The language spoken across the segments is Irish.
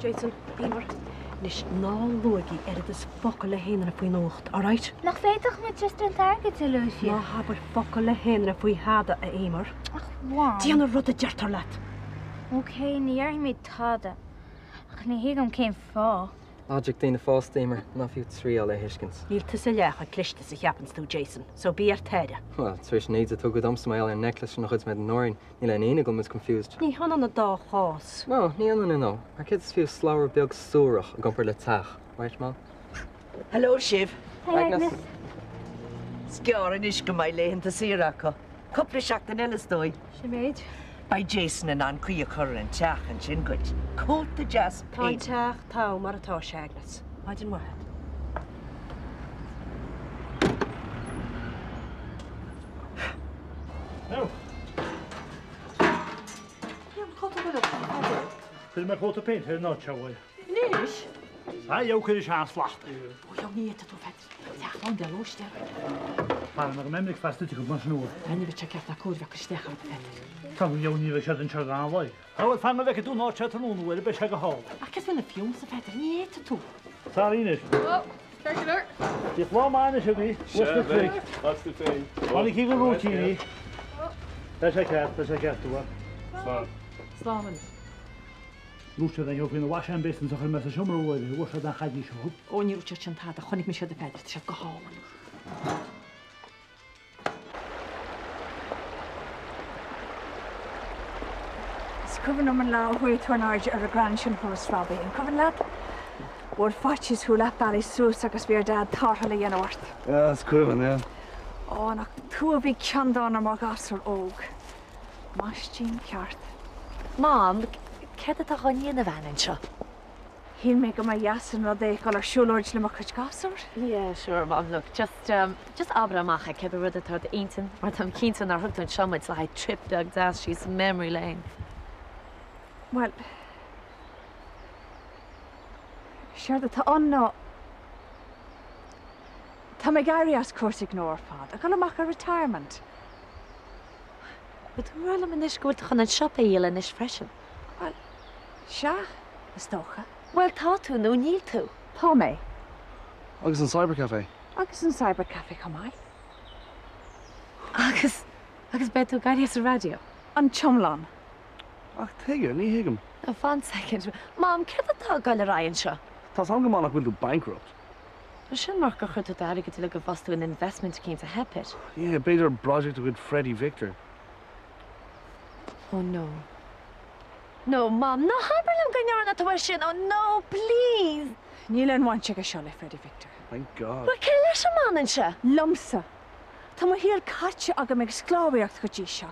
Jason, Emer. Nis ná luigi is focail le héanana faoi nócht, all right? Nach féadach mu just an target a luifia. Ná habar focail le héanana faoi hada a Emer. Ach, bháin. Díana rud a deartar leat. Okay, níar mi tada. Ach, ní hiagam céim fá. Logic daoine fást Emer, ná fiú trí le hiiscins. Níl tu sa leach a cliste sa cheapans tú, Jason, so bí ar teire. Well, tuis needs a tugad amsmail an necklace na chuds med an norin, ní le éine go is confused. Ní hana na dá chás. No, ní anna no. Ar kids fiú slower beag súrach a gompar le tach, right, Mal? Hello, Shiv. Hey, Agnes. Sciaran is go mai léhananta síracha. Cupla seachtain eile dói. Siméid? By Jason and an cuia chur an teach an sin good. Cót the jazz Tá paint. teach tá mar atá sé, Agnes. Maidin wathe. No. Wil je grote paint heel nooit zo worden? Nis? Ja, jou kun je aanslachten. O, jou ní eita tú fet. Teach lá de lúiste. Maar nog een vast dat je goed maar snoer. Ani bit check na cúd vecha stecha fet. Kan jou niet weer een char aan wij. Hou van me weg doen nooit zetten doen, wil je best zeggen hou. Ach, kes wel 'n fiúm sa fet, ní eita tú. Sorry niet. Oh, kijk er. Je kwam aan is ook niet. What's the thing? Kan ik hier een routine? Dat is echt toe. Slamen. Luister dan jou in de was en best en zeg met de zomer worden. Hoe dan gaat die zo? O, ní rúte sin tá, chonig mi sé de fet, sé go háman. Scuban am an lá hui tuarnáid ar a gran sin hús Robbie. An cuban lad? Bwyd ffatis hw lap bali sŵs agus bi'r dad tarhal i enwart. Ja, scuban, ja. O, na tŵa fi ciandan am ag asr og. Mas Jean ceart. Mom, cedd ydych o'n un y fan yn sio? Hi'n meg am a yasin rod eich al ar siwlwyd le mach gasr? Yeah, sure, Mom. Look, just abra macha cedd o rydyd o'r eintin. Mae'r tam cyntan ar hwgdyn siomwyd like trip dog das she's memory lane. Wel... Siarad ta onno... Ta me gari as cwrs ignore fad, ac o'n mach a retirement. But dwi'n rhaid am yn ysgwyd chwn yn siop eil yn ys freshen. Wel, siach, ysdocha. Wel, ta tu nhw, nil tu. Pa me? Agus an cybercafe. Agus yn cybercafe camai. Agus beth o gari as y radio? An chomlan. Ach, teige, ní higam. No, fan second. Mom, cedd ydych gael y rai yn sio? Tás angamanach bhfuil tú bankrupt. Sin mar go chud darí go le go bhastú an investment céim a hepit. Yeah, beidir project with Freddie Victor. Oh no. No, Mom, no habar lam gannear na tuair sin. Oh no, please. Níl an bhaint go seo le Freddie Victor. Thank God. Well, ce leis a man an se? Lumsa. Tá mo hir catse agam ag scláíocht go dtí seo.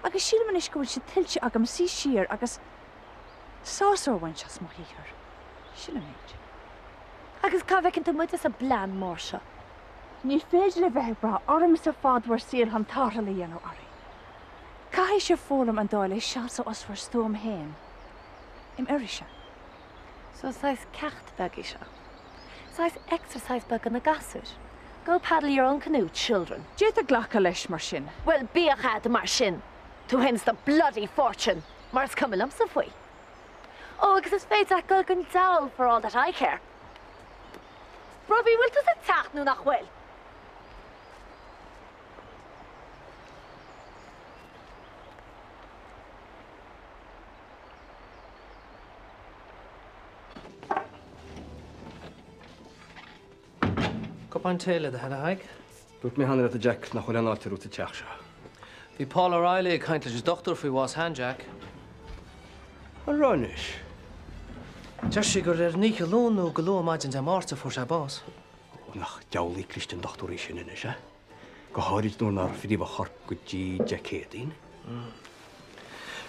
Agus síle man is go bhfuil si tiltte agam sí siar agus sásor bhain seas mo híhar. Síle méid. Agus cá bhecinn tú muid a blan mór seo. Ní féidir le bheith bra orm sa fád war síl han tarla le dhéanú orí. Cai sé fólam an dáil is seasa os war stóm héin. Im irise. So sais cecht bag i seo. Sais exercise bag an na gasúr. Go paddle your own canoe, children. Dé a ghlacha leis mar sin. Well, bíochad mar sin. Tú hens the bloody fortune. Mars cum lump sa fwy. Oh, agus is féid a go gon dawl for all that I care. Robbie, wil tú sa tacht nú nach bhfuil? Cupán téile de head a haig? Dúirt mé hanna a Jack nach chuil an áitir út a teach seo. Bhí Paul O'Reilly ag caint leis doctor faoi was hand, Jack. An ránis. Teir sé gur ní lónú go lu maidin de máta for se bás. Nach dealaí Christian doctorí sin inne se. Go háirid nó nar fidíh chorp go dtí Jackéadín.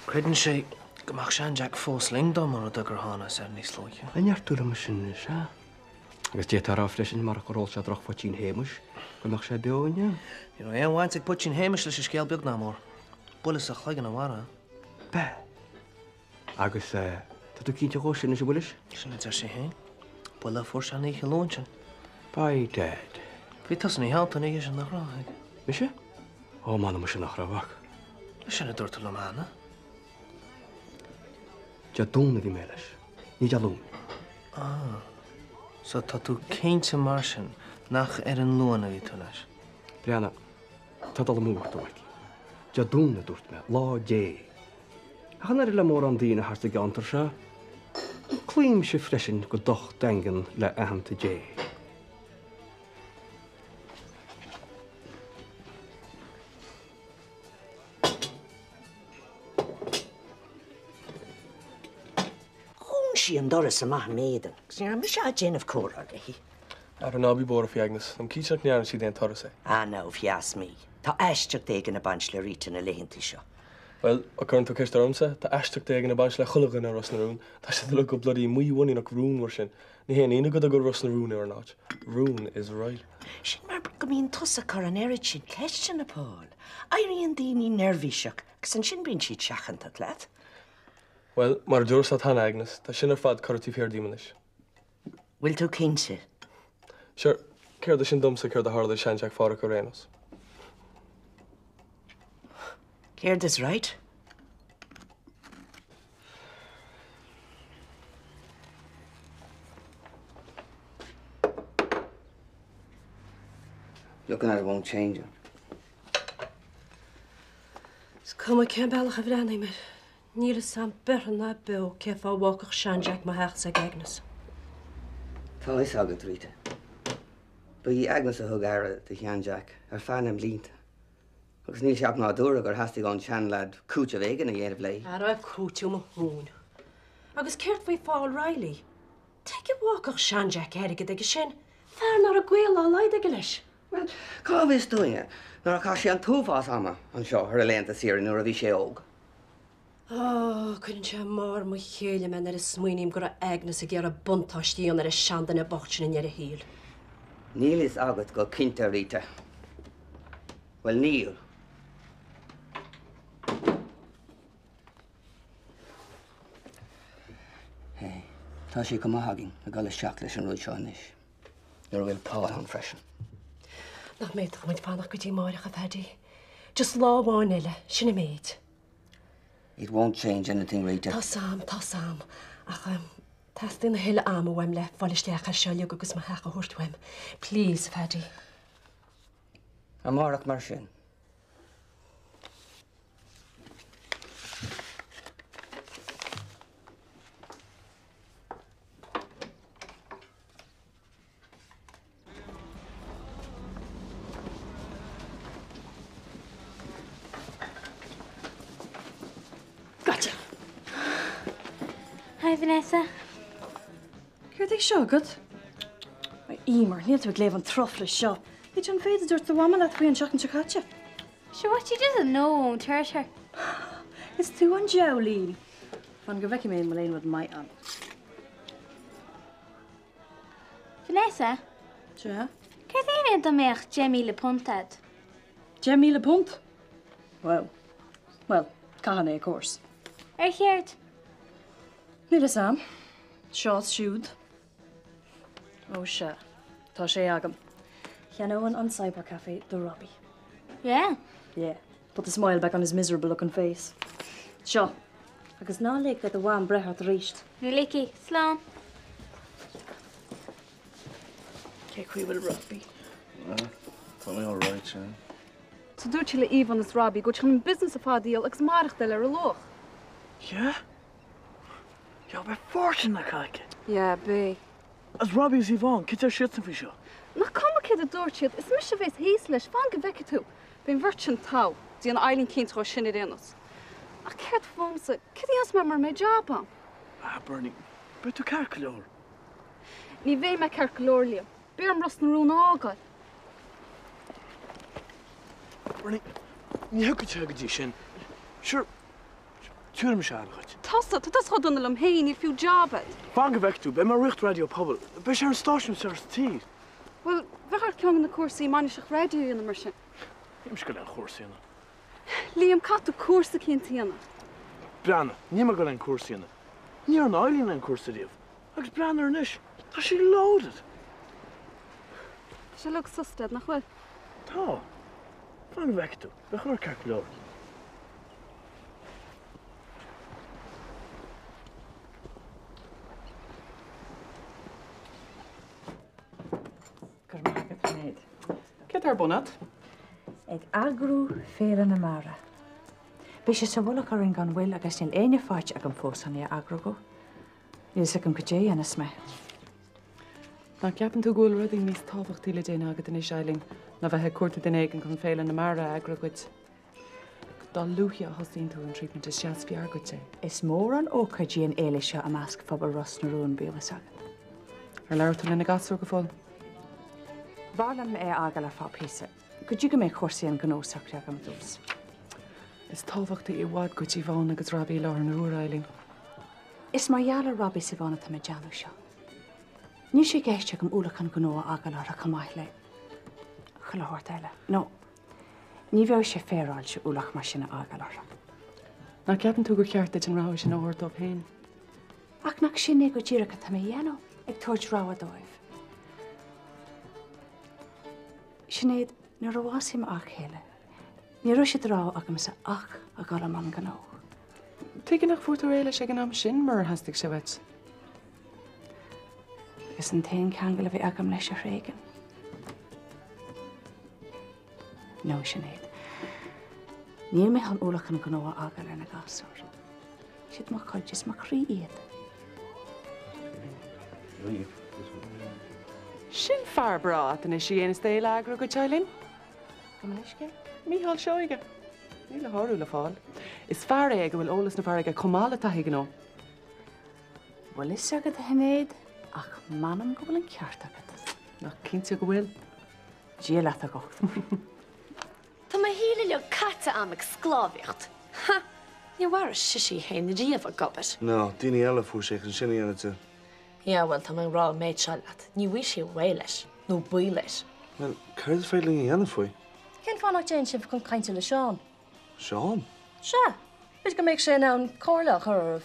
Credan sé goach sean Jack fós lingdom ar a gur hána ar níos lóiche. Anheartú am sin se. Agus dé ará freisin mar go róil se droch fa tín héimeis, go nach sé beáine. You know, éonhaint ag putin héimeis leis scéal beag ná mór. Bulas a chléigen na bhara. Be. Agus tá tú cínte go sin is bhuilis? Sinna tar sé hé. Bula for se ní lóin. By Dad. Bhí tas ní háta ní sin nach ráig. Mi sé? Ó mána mu sin nach rahach. Sinna dúirtal am hána. Ja dúna bhí mé leis. ní dealún. So tá tú céinte mar sin nach an luana í tú leis. Brianna, tá dal múcht dohaid. Ja dúna dúirt me, lá dé. A chan le mór an dtíine harta gantar se, clím sé freisin go doch dengan le ahananta dé. Sí an doras amach méidir, gus ar mis a déanamh córa hí. Ar an nábí bór a fiagnas, am cíteach nearan si den torra sé. Ná fias mí. Tá eisteach déag na bans le ríte na lehinnta seo. Well, a chuann tú ceist armsa, tá eisteach déag na bans le chulagan ar ros na rún, tá sé le go bloody muohhaí nach rún mar sin. Ní héana ina go a go ros na rún ar náid. Rún is right. Sin mar go mín tusa chu an airid sin ceiste na Paul. Airíon daoine nervhíiseach, gus an sin bíonn siad seachanta leat. Well, mar dúr sa tan Agnes, tá sin ar fad chuirtí fér dímanis. Bhfuil tú cínse? Sure, céir sin dumsa céir de hála seanteach fára go réanas. Céir is right? Looking at it won't change it. Come cean bailach a bhreanaí mar. Níl sam berna be ce fá bhacach seanteach má heach sa Agnes. Tá is agad Rita. Ba í Agnes a thug aire de cheanteach ar fanam línta. Agus níl seap ná dúra gur hastig an sean lad cúte bhégan a dhéanamh lei. A raibh cúteú mo hún. Agus ceirt faoi fáil Riley. Take a bhacach seanteach aige ag sin. Fear nar a gcuil á leid ag leis. Well, cá bhís dúine, nar a cá sé an túfás ama an seo ar a léanta sír nuair a bhí sé óg. Cuinn se mar mo chéile me ar is smuoinim gur Agnes a ggéar a buntáistíon ar a seandan na bochtin ar a híl. Níl is agad go cinnte Rita. Well, níl. Hey, tá sé go maithagin a gal seach leis an rúid seo inis. Nuair bhfuil páil an freisin. Nach méid go muid fánach go dtí máireach a bheití. Just láháin eile, sinna méid. It won't change anything, Rita. Tá sam. Ach, tastin na heile am a bhaim le fáilisteach a seoile agus má heach a thuirthaim. Please, Faddy. Amárach mar sin. Gotcha. Hi, Vanessa. Céir ag seo agad? Ímar, níl tú ag léamh an trofla seo. Bhí an féidir dúirt do bhama le faoin seach an chatte. Sure, what she doesn't know won't hurt her. Is tú an jolín. Fan go bheici mé léon bhd mai an. Vanessa, Se? céir daoine do méach Jemmy le puntad? £10,000 punt? Well, cahan é, of course. Chéirt. Níl sam. Seás siúd. Ó se, tá sé agam. Cheanóan an Cyber Cafe do Robbie. Yeah. Yeah, put a smile back on his miserable looking face. Seo, agus ná le go do bháin brethart ríist. Nuliki, slán. Cé chuomhfuil Robbie. Tá mé all right, yeah. So dúirt le Eve an is Robbie, go chun business a fádíal agus marach de le ar loch. Yeah? Ja, bij fortune na kijken. Ja, bé. As Robbie is Yvonne, kit er shit fi seo. Na kom a kid a dúirtiad, is mis a bheits híos leis fan go bheice tú. Bhín virtin tá, dí an eileen cínt go sinna déanas. A ceart fómsa, cid mar mé job an? Bernie, bet tú carcolór? Ní bhé me carcolór liam. Bear am ros na rún ágáil. Bernie, ní heag go dtí sin. Sure, túr me se agad. Tasa, tá tas chod am héin í fiú jobad. Fan go bheictú, be mar richt radio pobl. Be sé an stáisiún sa tí. Well, bhechar ceann na cuasaí maniseach radio na mar sin. Im go an chósaína. Liam catú cuasa cintíana. Brianna, ní mar go an cuasaína. Ní an eileen an cuasaíomh. Agus Brianna ar níis. Tá sí loaded. Se le sustad nach chuil. Tá. Fan go bheictú, be chuir carcolór. Sinead. Get ar bonat. Ag agrú féle na mara. Bhí sé sa bhla ar an gan bhfuil agus níl aine fáit ag an fósan í agra go. Níl sa go dé ana sme. Na ceapan tú gúil rudí níos tábhachtí le déine agad in is eiling na bheitthe cuarta den éigen chun féile na mara agra goid. Dá luúthe a hosín tú an treatment is seas fiar go sé. Is mór an ócha díon éile seo a measc fabal Ros na rún bíolas agad. Ar leir tú lena gasú go fáil. Bharlam agal ar fápísa. Go dtí go méid chósaí an gnósachrí ag an dús. Is tábhachta I bhád go dtí bháin agus rabí lár na úr eiling. Is mar dhealar rabí sa bhána tá deanú seo. Ní sé géiste go úlach an gnó agal ar a chamáith le. Chulahort eile. No. Ní bheoh sé féráil se úlach mar sinna agal ar. Na ceapan tú go ceart an ráis sin áhairt ó féin. Ach nach sinné go ddíracha tá dhéanú ag tuairt rá a dóibh. Sinead, nar a bhásim ach chéile. Ní ro siad rá agam sa ach a gal am an gná. Tuige nach fuú réile sé an am sin mar hastig se wet. Agus an taon ceangal a bheith agam leis a réigen. No, Sinead. Níl mé an úlach an gná agal ar na gasúr. Siad mar chuiltis mar chrí iad. Sin fear brát in is sé ana stéile agra go teilinn? Go leisce? Míhall seoige. Ní le háú le fáil. Is fear é go bhfuil ólas na fearige comála taigh gná. Bhfuil is agad a Sinead ach manam go bhfuil an ceart agad. Nach cinnte go bhfuil. Díal leat a gocht. Tá ma híle le catte am ag sclábhíocht. Ha! Ní bhhar sisí hain na díomh a gobit. No, daoine eile fuair sé an sinna dhéana tú. Ja, well, tá man rá méid se leat. Ní bhí sé bhé leis, nó buí leis. Well, chuir is féiling í dhéana faoi? Cén fánach déan sin chun cainte le Seán? Seán? Se, bit go méid sé ná an cóirlach chuh.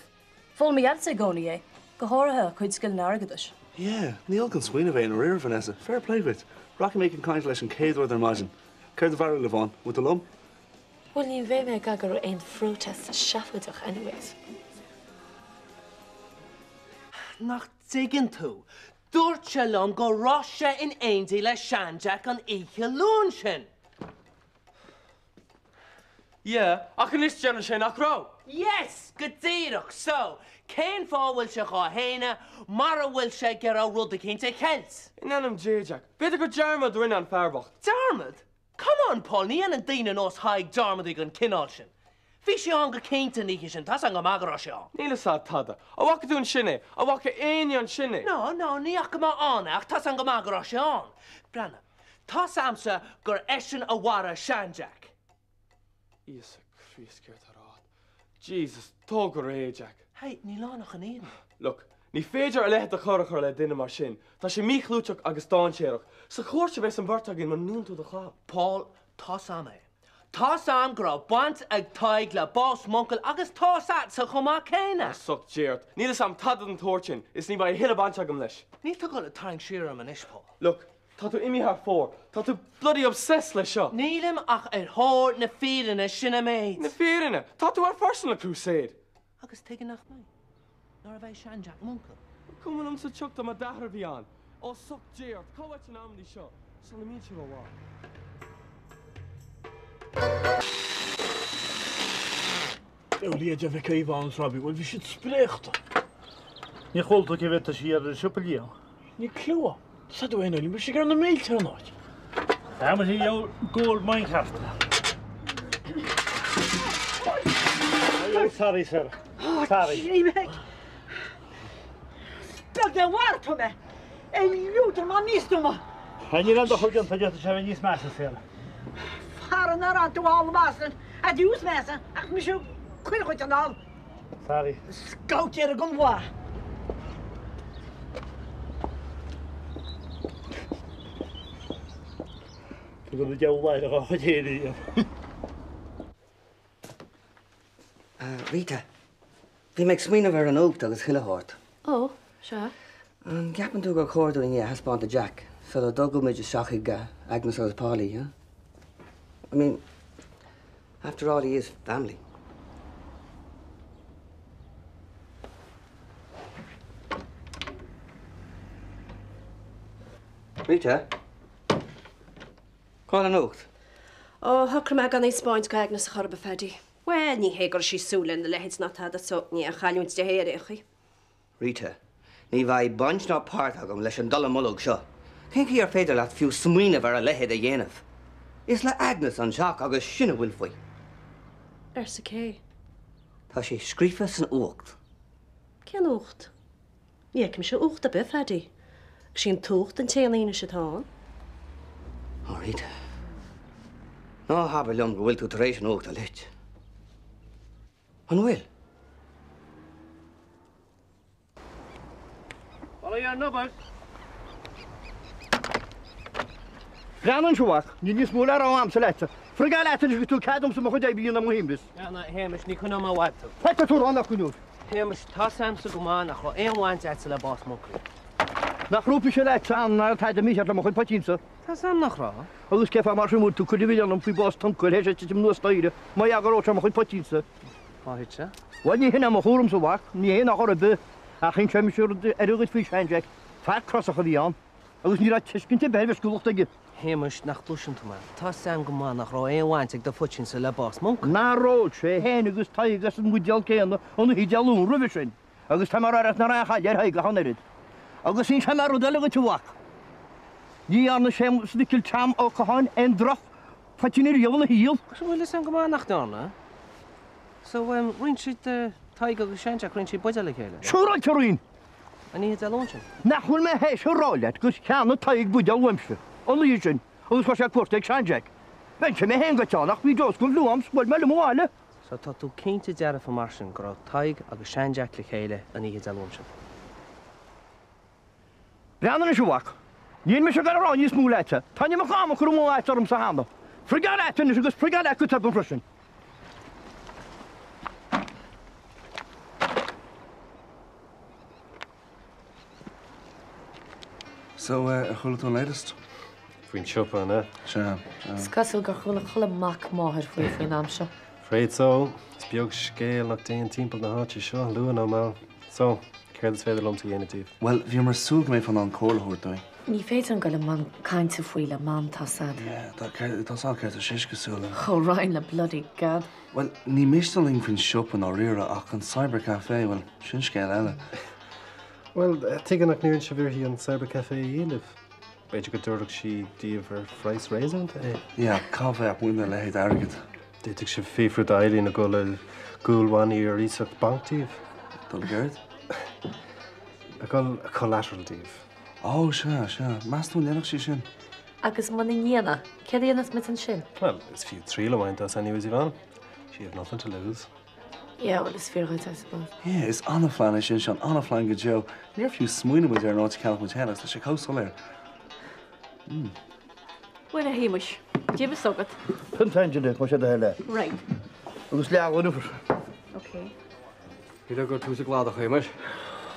Fól mi ad sé gcónaí é, go háirithe chuid sciil na agadis. Yeah, níl gan swinoine bhéh an riir Vanessa. Fair play with. Rocky making cainte leis an céadúir ar maidin. Ceir do bhar le bháin, with the lum? Well, ní bhéh mé gagur ein fruútas a seafadach anyways. Nach diggin tú. Dúirt se lom go ráise in aondaí le seandeach an oíche lún sin. Yeah, ach an is deanna sin ach rá. Yes, go dtíireach. So, cén fá bhfuil se chá héine, mar a bhfuil se gur á rud a cinnte cheilt. Inanam Jack. Beidir go Jarmad rin an fearbach. Darmad? Come on, Paul, ní an daine nás haig Darmad ag an cinál sin. Bhí sé an go cinnte níche sin, tas an go magra seo. Níle sa tada. A bhacha dún sinne, a bhacha aine an sinne. No, ní ach go má ánach, tas an go magra seán. Brenna, tá samsa gur eisian a bhara seandeach. Íos a críosceirt a rád. Jesus, tó go ré, Jack. Hey, ní lánach an éan. Look, ní féidir a lehet a chorachar le duine mar sin. Tá sé míchlúteach agus dáinséireach. Sa chóir se bheits an bhartagin man nún tú de chá. Paul, tá sam é. Tá sam gur bant ag taig le bás monkel agus tá sat sa chomá céine. Suck Jared. Níl sam tad an torchin. Is ní ba hil bant agam leis. Ní tá go le taing siar am an is, Paul. Look, tá tú imi har fór. Tá tú bloody obsessed le seo. Nílim ach thór na fírinne sinna méid. Na fírinne? Tá tú ar personal crusade. Agus teige nach mé. Nor a bheith seandeach monkel. Cúman am sa tucht am a dahar bhí an. Ó suck Jared. Cáhait an amdí seo. Sal na mín se go bhá. Líidir bheith céhán rabí, bhfuil bhí siad spréachta. Ní choilta go bheith sí ar siopalí. Ní clúa. Sa dú éanaí, mar sé gur na méilte an áid. Tá mar hí ggóil Minecraft. Sorry, sir. Sorry. Rímeg. Beg de bhhairta me. É liútar má níosú ma. Ní an do chugan tá deata se bheith níos measa féle. Faran ar an túáil másan a dús measa ach mi siú cuirechuid an áil. Sorry. Scout ar a gon bhá. Tu go deabhhaid a chuidéirí. Rita, bhí meid smaoineh ar an ógt agus chiileáirt. Ó, se? An ceapan tú gur cóirú in haspáanta Jack, so le dogú méid seachaigh Agnes agus Pálaí, huh? I mean, after all, he is family. Rita? Cáil an ucht? Ó, thocra me gan é Spáint go agna sa chorba fedi. Well, ní hégur sí súlan na lehéid na tada so ní a chaúint de héir échi. Rita, ní bhaid baint ná páirt agam leis an dul mulog seo. Cén ar féidir leat fiú smuoine bhar a lehéid a dhéanamh. Is le Agnes an seach agus sinna bhfuil faoi. Sa cé. Tá sé scrífa san ucht. Cean ucht? Ní cym se ucht a bit fedi. Sin tucht an téalaína se tá. Ó, Rita. Ná habar lom go bhfuil tú tar éis an ucht a lit. An bhfuil? Ola ar nubal. Rhanan siwach, ni'n ysmwl ar o amser leta. Ffrigal eto nes gytw cadwm sy'n mwch o dau bion am wyhimbus. Ja, na, Hamish, ni kuna ma watu. Peta tŵr ond ac wnwyd. Hamish, ta samsa guman achro, ein want eto la bos mwcri. Na chrwp eisiau leta an ar taid am eisiau mwch o'n patinsa. Ta sam nachro? Oedd ysgef am ar sy'n mwyd, cwrdd i filion am fwy bos tancwyr hesio ti'n mwyd stoire. Mae agor o tra mwch o'n patinsa. O hitsa? Wel, ni hynna mwch hwrwm sy'n wach, ni hyn achor y by. A chi'n siarad siwr erwyd fwy sianjag. Fat crosach o ddion. Agus ni ra tisgyn te behef ysgwlwch dagi. Hamish, nach dwysyn tu man. Ta sam guman achro, ein want ag da ffwtsin sa la bos mwc. Na rod, se hen agus taigas yn wydial cean o'n hydial lwn rwyfysyn. Agus tamar arall na rach aliar haig a honerid. Agus sy'n siamar o dalig o tywach. Ni arna sem sdicil tam o cohan en droch patin i'r iol yn hil. So wyl sam guman nach dana? So, rwy'n sydd taig ag sianjak rwy'n sydd bwydal ag hele? Siwr oed rwy'n. A ni hyd alonsyn? Nachwyl me heis o roliad, gos can o taig bwydal wymsio. Ond lysyn, oedd chos ag gwrteg sianjak. Ben sy'n me hen gytonach, mi dos gwrdd lwam sbwyd mewn ymwale. So, ta tu cynta diaraf y marsyn gro taig ag sianjak ag hele a ni hyd alonsyn? Rhanan yn siwach. Ni'n mysio gar aron i smwl eta. Tan i'n macham o cwrw mwy eta rym sa hano. Ffrigal eta nes ygos ffrigal eco tab yn frysyn. So, chwilw to'n latest? Fwy'n siopa yna. Sian. Sgasil gar chwilw mac moher fwy'n amsio. Fred so, sbiog scéal nach daon timppel na háte seo luan ó má. So, céir is féidir lom sa dhéanatíh. Well, bhí mar súg mé fan an cólaúir dói. Ní féidir an goile man cainte fuile man tá sad. Tá sá céir a séis gosúla. Cho rain le bloody gad. Well, ní mistalling fin siopan ó rira ach an cybercafé, well, sin scéal eile. Well, tuigean nach níonn se bhir hí an cybercafé dhéanamh. Beidir go dúireach si díomh ar freies réisant é? Ja, cafe ap muine le héad agad. Déiteach se féfru dailí na gúilhaí ar ísach banktíh. Dul gairid? A collateral díomh. Ó, se. Measú léanach sí sin. Agus man in dhéana, ce dhéanas mit an sin? Well, it's few tríle mind as anyways, Ivan. She have nothing to lose. Yeah, well, it's fair, I suppose. Yeah, is anna flan sin sean anna flan go Joe. Níor fiú smuoine muid ar náid ceall muid henas, tá sé cósol ir. Buena Hamish. Give us sogat. Pyntainja dych, mae siad a hele. Right. Agus leag o'n ufr. Okay. Hyd agor tŵs y gladach Hamish.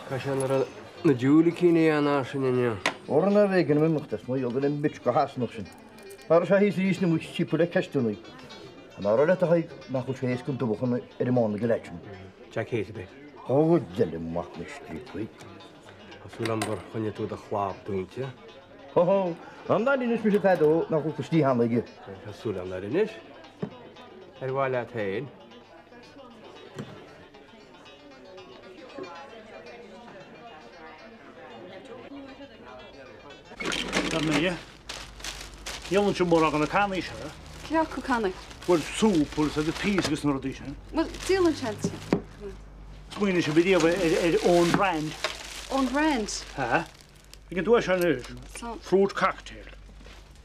Ca sian ar na diwli cyn i anna sy'n un. O'r yna fegan yn mynd mae oedd yn bitch go has nog sy'n. Ar ys a hys i ys na mwys tipwle cestwn ni. Yn ar o'r eto haig, na chwys heis gyn dwbwch yn yr ymon y gylection. Jack Hayes be. O, dylym mach na street, wy. A ffwyl amdor chwynnu dwyd a chlab dwi'n ti. Ho, am da ni'n ysmys y tad o, na chwys ysdi han legi. Ca sŵl am dar unis. Wael at hein. Dan me, Jollen sy'n môr ag yn y can eisiau. Cea cw canau? Wel, súp, wel, sydd y pys gys nhw'r eisiau. Wel, diol yn chance. Smuin eisiau byddi efo own brand. Own brand? Ha? Ik heb twee zijn neus. Fruit cocktail.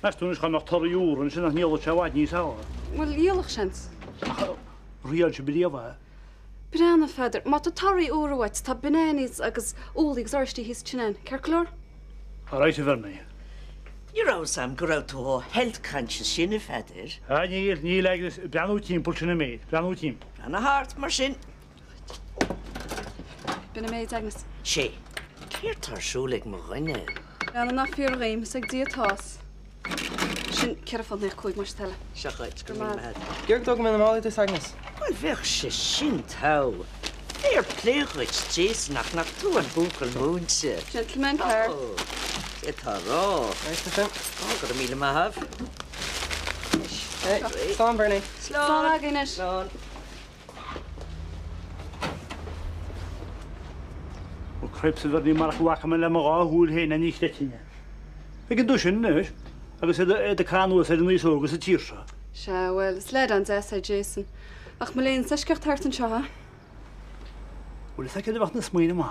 Naast toen is gaan nog torre uren, zijn nog niet al het wat niet zo. Wel, diolch chance. Rialtje byddi efo. Brana feder, ma to tarri oerwet, ta benanis agus olig zarsti his chinen. Kerklor? Alright, ver me. You're out Sam to health conscious sin y feder. Ha, ni legdes branu team pulsin y meid. Branu team. Brana hart, mar sin. Bin y meid Agnes. She. Ceir tar siúlig mo rinne. Brana na fyr reim, sag dia tas. Sin cerafod neich cwyd mar stelle. Siachait, gymryd mad. Gyrg dog mynd am alid Agnes. Wel, fech se sin tau. Fyr pleugwyd jes nach tu an bwncl mwynse. Gentleman Claire. It's a raw. Nice to see. Oh, got a meal in my have. Slán, Bernie. Slán againis. Slán. O creps yfyr ni marach wach am ylem o hwyl hyn a nicht etynia. Fe gyd dwysyn, nys? Agus y canw ys edrych nys ogus y tirsa. Se, wel, sled an zes Jason. Ach, mae lein, sa'ch gach tart yn sio, Wel, ydych chi'n fath na smwyn yma.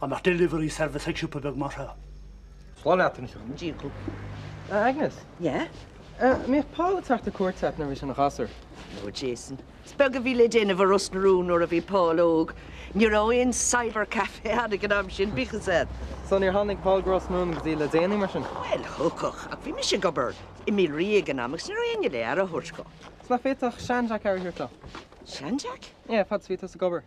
A mae'r delivery service eich siwpa beg mar Slán atyn ni. Dígú. Agnes? Yeah? Mi Paul tart y cwrtat na fysyn o chasr. No, Jason. Speg a fi le dyn efo rws na rŵn o'r a fi Paul og. Ni'r oen cyber cafe adig yn am sy'n bichas ed. So ni'r hannig Paul Gross nhw'n gyddi le dyn i mar sy'n? Wel, hwcwch. Ac fi mysio gobyr. I mi rhaeg yn am, ac sy'n rhaeg yn le ar y hwrsgo. Sna ffeitach Sianjac ar hyrta. Sianjac? Ie, fad sfitas y gobyr.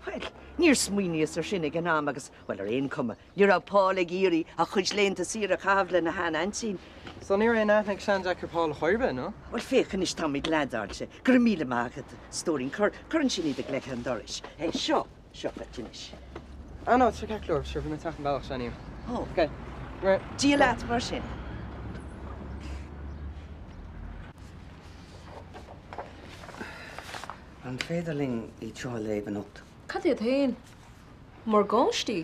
Wel, ni'r smwynius ar synig yn am, agos, wel, ar ein cwma. Ni'r a Paul ag iri, a chwyd lein ta sir a chafle na han ansyn. So ni'r ein atnig Sianjac ar Paul chwerbe, no? Wel, fech yn ystamid ladar, se. Gyr mil yma agad stori'n cyrn sy'n idig lech yn doris. Hei, sio fet yn ish. No, it's okay, Clor. Sure, we're talking about it. Oh. Okay. Right. Dia lat mar sin. An féidirling í tro leven op. Cad iad hain? Mór gáistí?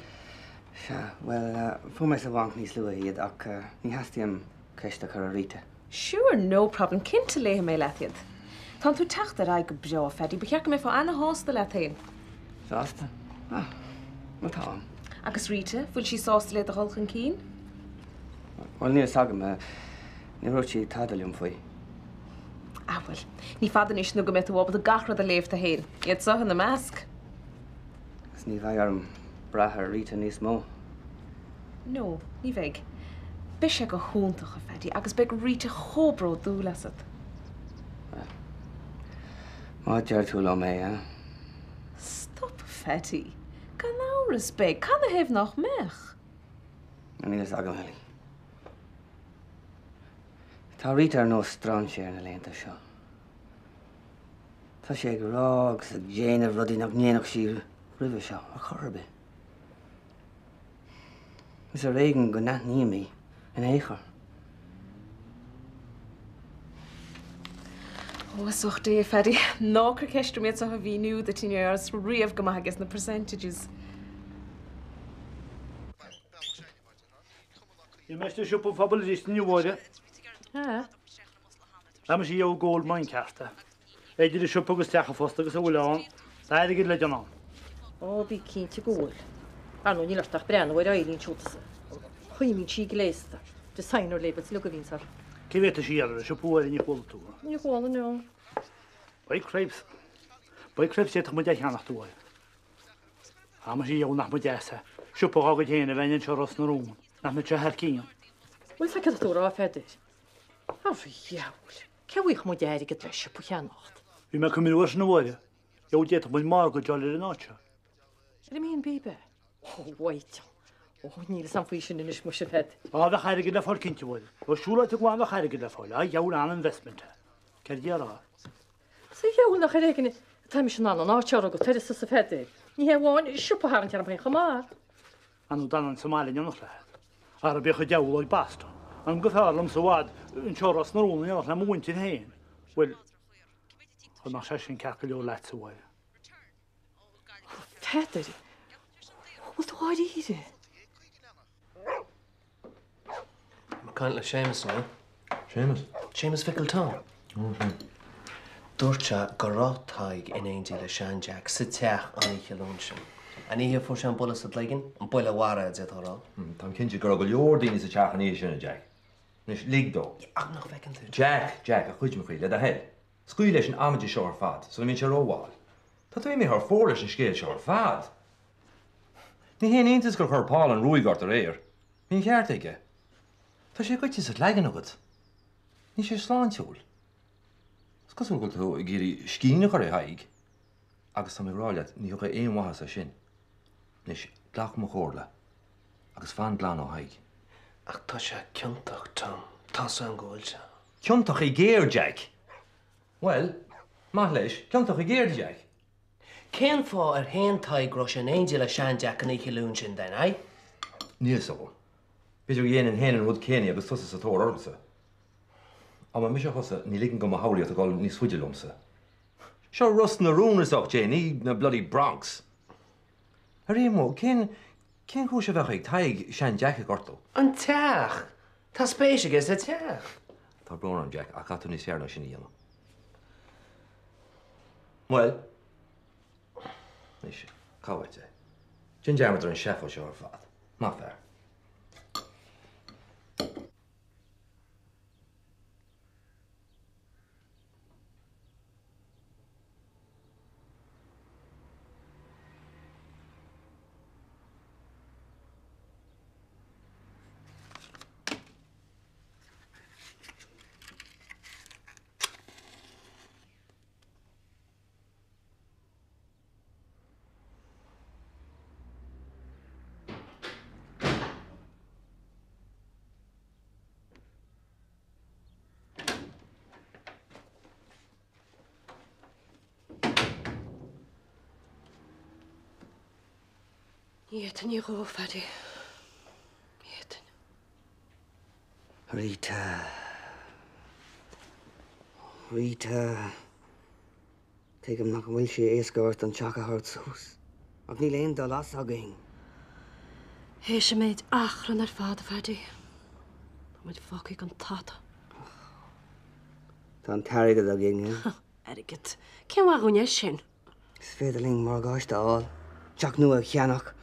Se, well, fu me sa bhaint níos lua iad ach ní hastíam ceiste chu a rite. Sure, no problem. Cinnte léthe mé letiad. Tá tú techt ar aig go breo fedi, becheach mé fá anna hásta le hain. Sásta? Ah, má tá. Agus Rita, bhfuil sí sásta le a holchan cín? Well, ní sagam, ní rúid sí tádalium faoi. Ah, well, ní fadan is nugam et a gachrad a léifta hain. Iad sohan na masc. Gus ní bhaid arm bratha Rita níos mó. No, ní bheig. Bis go húntach a fedi, agus beg Rita chóbró dúlasad. Má dear tú lo mé, Stop fedi. Gan áras beg, can a hef nach mech. An ní sagam heli. Tá Rita ar nó strán sé ar na lénta seo. Tá sé go rág sa déanamh rudí nach néanach sí ribh seo a chorbe. Is a réigen go nath níomí in éair. Soch dé fedi. Nácar ceistú méid a bhíú dat tí as riamh go agus na percentages. I meiste siwpa phobl ys ni wada. Am si yw gol mae'n carta. Eidir y siwpa gys teach a ffosta gys a wylawn. Da edrych gyda jan on. O, bi cyn ti gwyl. Arno, ni lastach bren o'r ailin siwtas. Chwy mi'n si gleista. Dy sain o'r lebet lwg o fi'n sar. Cyfet y siar, siwpa wedi ni chwld tu. Ni chwld yn yw'n. Bai creps eich mwyd eich anach dwy. Am si yw nach mwyd esa. Siwpa hogyd hyn y feny'n siaros na rŵn. Nach mwyd siar cyn. Wel, sa gyda dŵr o ffedus. Ar iawn. Cewych mwyd erig y dresio pwychanocht. Fi mae cymryd wrs na wada. Yw diet mwyd marg o jolir yn ocha. Ydy mi'n bibe? O, wait. O, ni'n sam fwysyn yn ysmwys y fed. O, fe chair gyda ffol cynti wada. O, siwla ti gwan fe chair gyda ffol. A iawn an investment. Cerdi ar ar. Sa iawn na chair egin. Taim eisiau nanon o tior o go teres y fed. Ni hewan, siwpa haran tiar am pwyn chamar. Anu dan yn Somalia yn ochr. Ar y bech o diawl o'i basto. Am gyffael am sywad yn sioros na rŵn yn ochr am wyntyn hyn. Wel, oedd mae'r sesiwn cacol o let o wael. Feder? Wat hoor je hier? Mae cael le Seamus yna. Seamus? Seamus Fickle Tom. Dwrcha gorotaig in ein di le Sianjac sydd teach an eich lwnsyn. A ni hier fwrs am bolas at legin, yn bwyla wara yd ydw rol. Tam cynti gorogol yw'r dyn sy'n teach an eich yna, Jack. Nes ligdo. Ag nog fecyn tu. Jack, a chwyd mi chwi, le da hel. Sgwy leis yn amadi sio ar fad, so mi'n siar o wal. Ta dwi mi har ffôr leis yn sgil sio ar fad. Ni hen eintis gyr chor Paul yn rwy gort ar eir. Mi'n ceart eige. Ta sé gwytis at legin o gyd. Ni sé slán tiwl. Sgwrs o'n gwld hw i giri sgyn o'ch ar ei haig. Agus tam i roliad, ni o'ch ein wahas a sin. Nes glach mo chorla. Agus fan glan o haig. Ach ta sé ciantach Tom. Ta sa'n gwyl sa. Ciantach i geir, Jack. Wel, mach leis, ciantach i geir, Jack. Cén fá ar hen taig gros an angel a Sianjac an eich lwnsyn den, ai? Níl so. Beidir yen yn hen yn rwyd ceni agus tusa sa tór orgasa. Ama mis hosa ní ligin go hawli at gáil ní swidelumsa. Seo Ros na rúnasach dé ní na bloody Bronx. Harímo, cén chu se bheith ag taig sean Jack a gortal? An teach. Tá spéise gus a teach. Tá bron an Jack, a catú ní séarna sin íana. Well, níos cáhaite. Jin dearmad ar an sefo seo ar fad. Má fear. Iatan í ró fadi. Iatan. Rita. Take him nach bhfuil sé éascairt an teach a thart sús. Ach ní léon dá las againn. Hé sé méid achran ar fad fadi. Tá muid focaigh an tata. Tá an tairgad againn, Erigid. Cén war gúne sin? Is féidirling mar gáiste áil. Teach nua cheannach.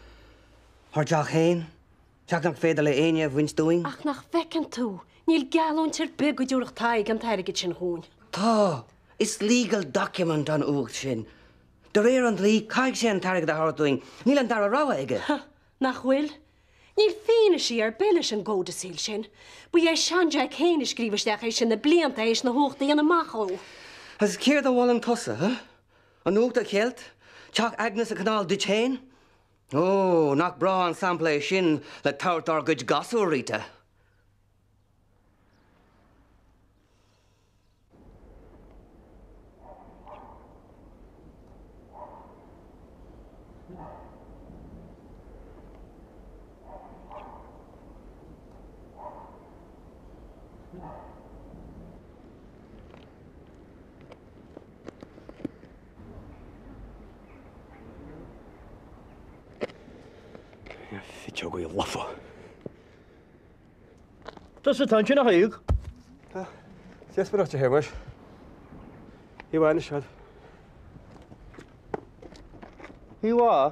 Thar teach héin. Teach nach féidir le aine bhaint doing. Ach nach fecin tú. Níl galún tir big go dúrach taig an tairgid sin hún. Tá. Is legal document an uacht sin. De réir an lí caiig sé an tairgad a thart doing. Níl an dar a rá aige. Nach bhfuil. Níl féine sí ar billis an góda síl sin. Bu é seanja chéine scríbaisteach é sin na blianta éis na hóchtaí an amachó. Has céir do bháil an tosa, an uacht a chéalt? Teach Agnes a canál du chéin? Ó, nach bra an sampla sin le tart ar goid gasú Rita. Fitio go i lafa. Does y tan sy'n a haig? Yes, but here, wish. You want a shot? You are?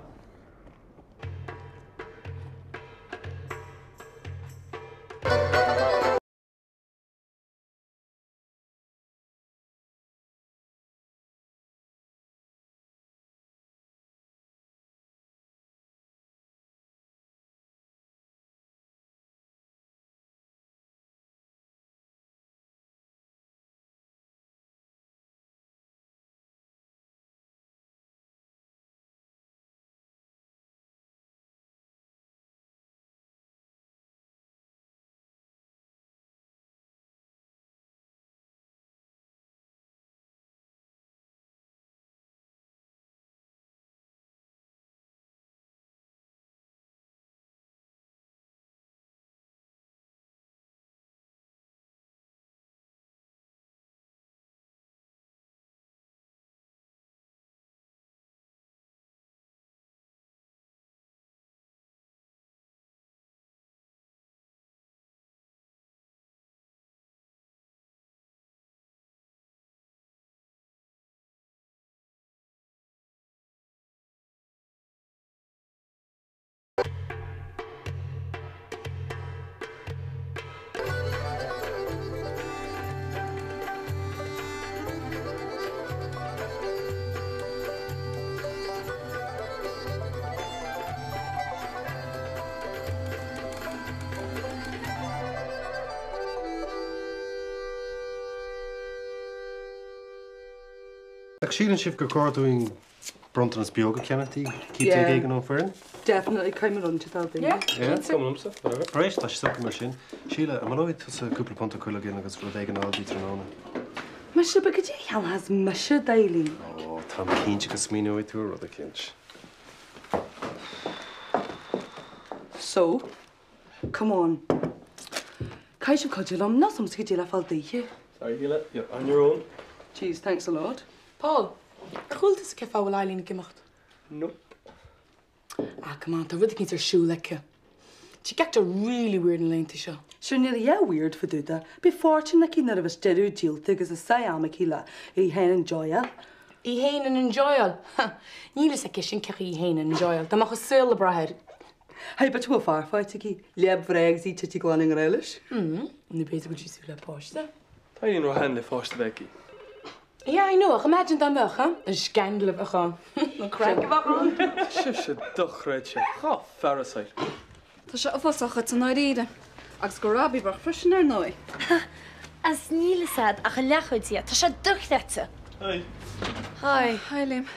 Ag sílan sibh go cordúing brontanas bioga ceannatí, keep taking on fearn? Definitely caiim run to that. Yeah, come on, sir. Right, tá sé mar sin. Síle, am nóid tu a cúpla ponta chuile gin agus ru ag an ábí tróna. Mas se bagad hal has musha daily. Oh, tá cínte go smíú tú rud a cinch. So, come on. Cai se codilom, na som sgyd la fal deiche. Sorry, Hila, you're on your own. Jeez, thanks a lot. Paul, chulta sa cefa bhfuil Eileen gemacht? Nope. Ah, come on, tá rud níos ar siú leice. She got a really weird in length show. Sure, nearly weird for duda. Be fortune like he never was dead deal because a sayam akila. He hen enjoyal. He hen and enjoyal. Neil is a kitchen kaki hen and enjoyal. The mach a sail brahead. Hey, but to a far fight tiki. Leb vregs eat titi glanning relish. The basic would you see la posta? Eileen ro hand le fast Becky. Yeah, I know. Imagine that milk, huh? A scandal of a gun. No crack of a gun. Shush, doch, Rachel. Oh, parasite. Tá sé a fosach at an áide. Agus go rabí bar frisin ar nói. As níl sad ach a lechuidí, tá sé duchleite. Hi. Hi. Hi, Liam.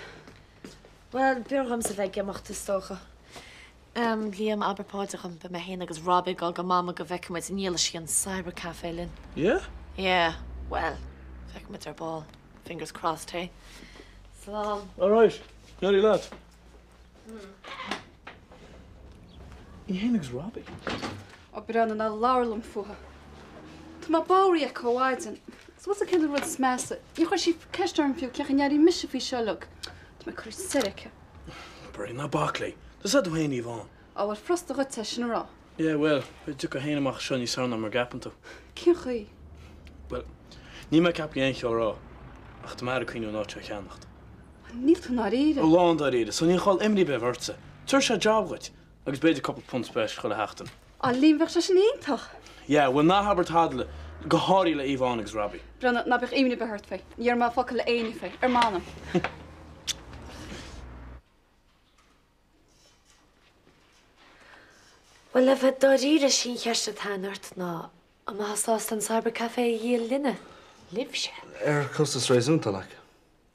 Well, byrgham sa bheith gemacht is stocha. Liam aberpáidecham be me héna agus Robbie gal go mama go bheice mit níl sí an cyber café lin. Yeah? Yeah, well, bheice mit ar ball. Fingers crossed, hey? Salam. All right. Yari lad. Ihéanagus Robbie. A brenn na láirlam fuha. Tá má báirí a cóáidin. Was a kind of rud smasa. You chuir si ceistarm fiú ceach nearí mise fi seolog. Tá má chuir sirice. Bring na Barclay. Does that do any Yvonne? A war frost a rud sin rá. Yeah, well, I took a héanaach seoní sarna mar gapanto. Cín chuí? Well, ní me cap ein cheol rá. Ach tá mar a cuiinú náte cheannacht. Níl tú ná ríide. O lán da ríide, so ní cháil imrí be bhirte. Tuair sé jobgait, agus beidir couple pund spéis chuile heachtain. A líon bheith sin ítach. Yeah, well ná habar tadle, go háirí le Yvonne agus Robbie. Brenn na bheith imní behart fé. Níar má focail le éine fé, ar mánam. Well, le bheith dá ríide sin cheiste tánart ná a má hasás an cyber café díal linne. Liv sé. Costas réúnta le.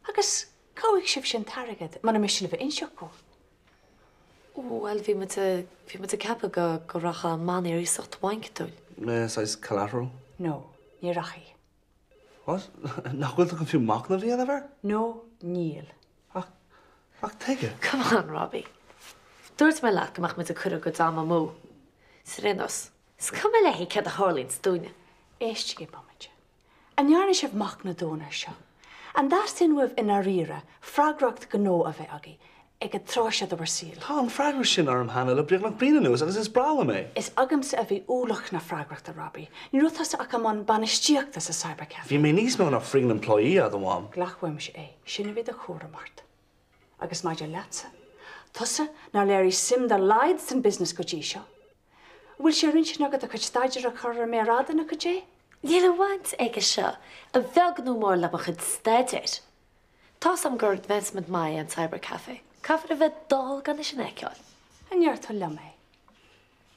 Agus cóigh sibh sin targad, mana mis sin bheith inseoú. Well, bhí mu a cappa go racha an man ar ísocht bhainceúil. Sais collateral? No, ní rachaí. What? Nachhfuil go fiú mac na bhí ever? No, níl. Ach, teige. Come on, Robbie. Dúirt me leat goach mit a cura go dáma mó. Srinos, is cum le hí cead a hálín stúine. Éiste gé bomaide. An nearna sibh mac na dónar seo. An dásin wibh ina rire, fragracht go nó a bheith agaí, ag a tráise do bar síl. Tá an fragra sin arm hanna le briach nach brína nuas agus is brala mé. Is agamsa a bhí úlach na fragracht a Robbie. Ní rutas a man banistíochta sa cybercafé. Bhí mé níos mé nach fring employee a bháim. Glachfuim sé é, sinna bhí a chóra mart. Agus maidir letsa. Tusa ná léirí sim da laid san business go dí seo. Bhfuil sé rinse nagad a chuid staidir a chur mé ráda na go dé? Díle bhaint ige seo, a bheag nó mór le chud staidir. Tá sam gur advancement mai an cyber café. Caafar a bheith dal gan is sin eiceáil. Anhear tú le mé.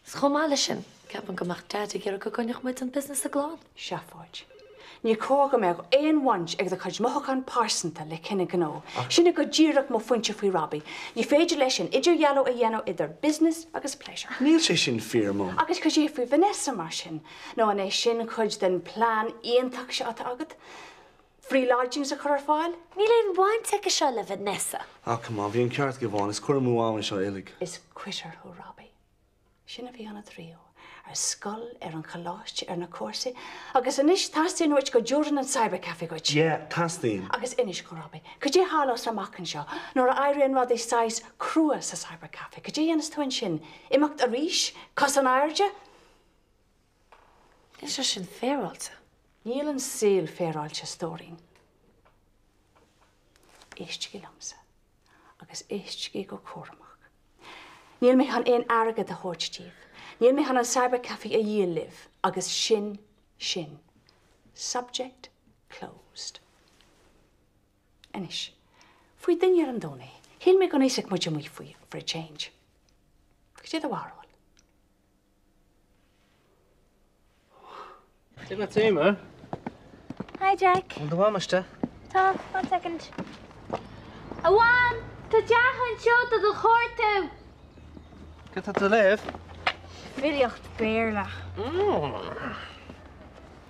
Is chomáile sin, ceapan go mach dead ag ar go gonneach muid an business a glán. Seafáid. Ní cóga me go éon bhaint ag de chuid mochán pásanta le cinenne gó. Sinna go ddíireach má foiinte faoi Robbie. Ní féidir leis sin idir yellow a dhéanamh idir business agus pleasure. Níl sé sin fear mó. Agus chu dé faoi Vanessa mar sin. nó an é sin chuid den plán íontach se atá agad. Free lodgings a chur ar fáil? Ní leon bhaint ag seo le Vanessa. Come on, bhí an ceart go bháin, is chuir múáin seo élig. Is quitter ó Robbie. Sinna bhí anna trío. Ar scoil ar an chaláiste ar na cuasa, agus inis tastíon nuid go dúran an cybercafé goid. Yeah, tastíon. Agus inis go Robbie. Could dé hálas amachchan seo, nóair a éiríonn rud é sais crua sa cybercafé. Could dé dhéanas tuin sin, imacht a ríis, cos an airde? Is sé sin féráilte? Níl an síl féráilte stórín. Éiste lamsa, agus éiste go cuaramach. Níl mé han éon airgad a hóidtíh. Níl mé han an cybercafé a dhíal liv, agus sin. Subject closed. Inis, faoi duine ar an dóna, híl mé go éiseach muid mí faoi for a change. Go dé a bhharráil. Take my team, huh? Hi, Jack. Well, the one, Mister. Tá, 1 second. Awan, tá deachan seo do do chóirtú. Get that to live. Filiocht béarlach.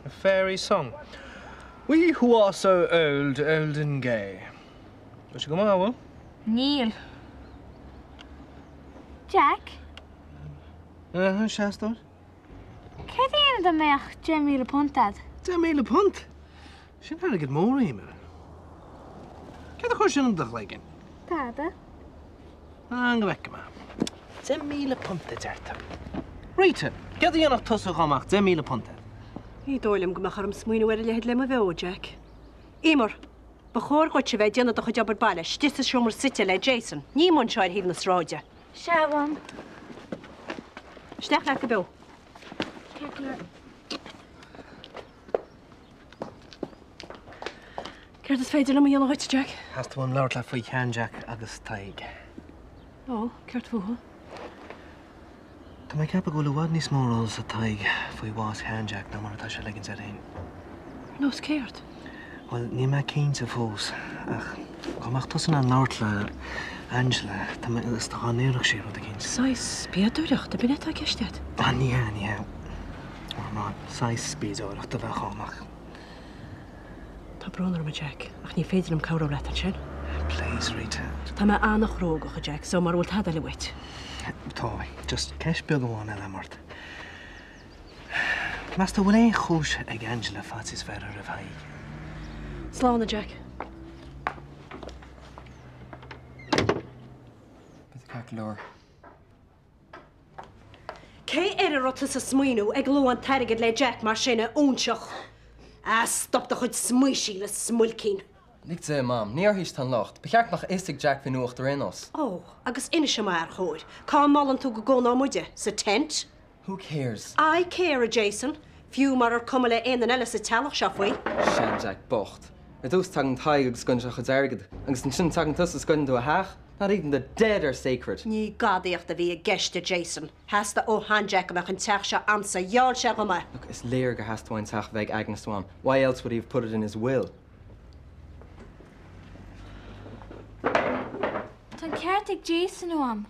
A fairy song. We who are so old, old and gay. What you go on, Will? Neil. Jack? Who's Shasta? Cé dhéana do meach 10,000 puntad? 10,000 punt? Sin ar agad mór éime. Cead a chuir sin an dach leigin? Tada. An go bheice má. 10,000 punta deirta. Rita, cead a dhéanach tusa gamach 10,000 punta. Í dóilm go machar am smuoine war le le bheó, Jack. Ímar, ba chóir goit se bheith déanana do chu jobbar bailile, stisa siomar site le Jason. Ní món seir híh na sráide. Sean. Steach le go beo. Ceir is féidir le dhéanana hoit, Jack? Has tú an leir le faoi chean Jack agus taig. Ó, ceart fuha. Tá mai ceap a go le bhd níos mór sa taig faoi bhás chean Jack ná mar atá se leginn sa réin. Nós céart? Well, ní me cínta fós, ach gomach tusan an leir le Angela, tá mai is tá néireach sé rud a cínta. Sais beadúireach, da bin etá geistead. Ní. Or má, sais spíadúireach da bheith chámach. Tá brónar me, Jack, ach ní féidir am cabhrá leat an sin. Please, Rita. Tá me annach rógacha, Jack, so mar bhfuil tada le wit. Tá, just ceis beag amháin eile mart. Mas tá bhfuil éon chúis ag Angela fat is fear a bhaid. Sláánna, Jack. Bit cac leor. Cé ar a sa smuoinú ag lú an teirigid le Jack mar sinna únseach. Stop da chuid smuisí le smulcín. Lig sé, mam, níor hís tan locht. Becheach nach istig Jack fi nuach ar inos. Ó, agus ina sem mar chóir. Cá mallan tú go gcóná muide, sa tent? Who cares? I care, Jason. Fiú mar ar cuma le éan eile sa tealach se faoi. Sean Jack bocht. A dús tagan taig agus gun seach airgad, agus an sin tagan tus gun do a haach. Not even the dead are sacred. Ní gadaíocht a bhí a geiste, Jason. Hasta ó han Jack amach an teach se amsa jaall se go mai. Look, it's léir go has twain tach veg Agnes Swam. Why else would he have put it in his will? Tá ceart ag Jason am.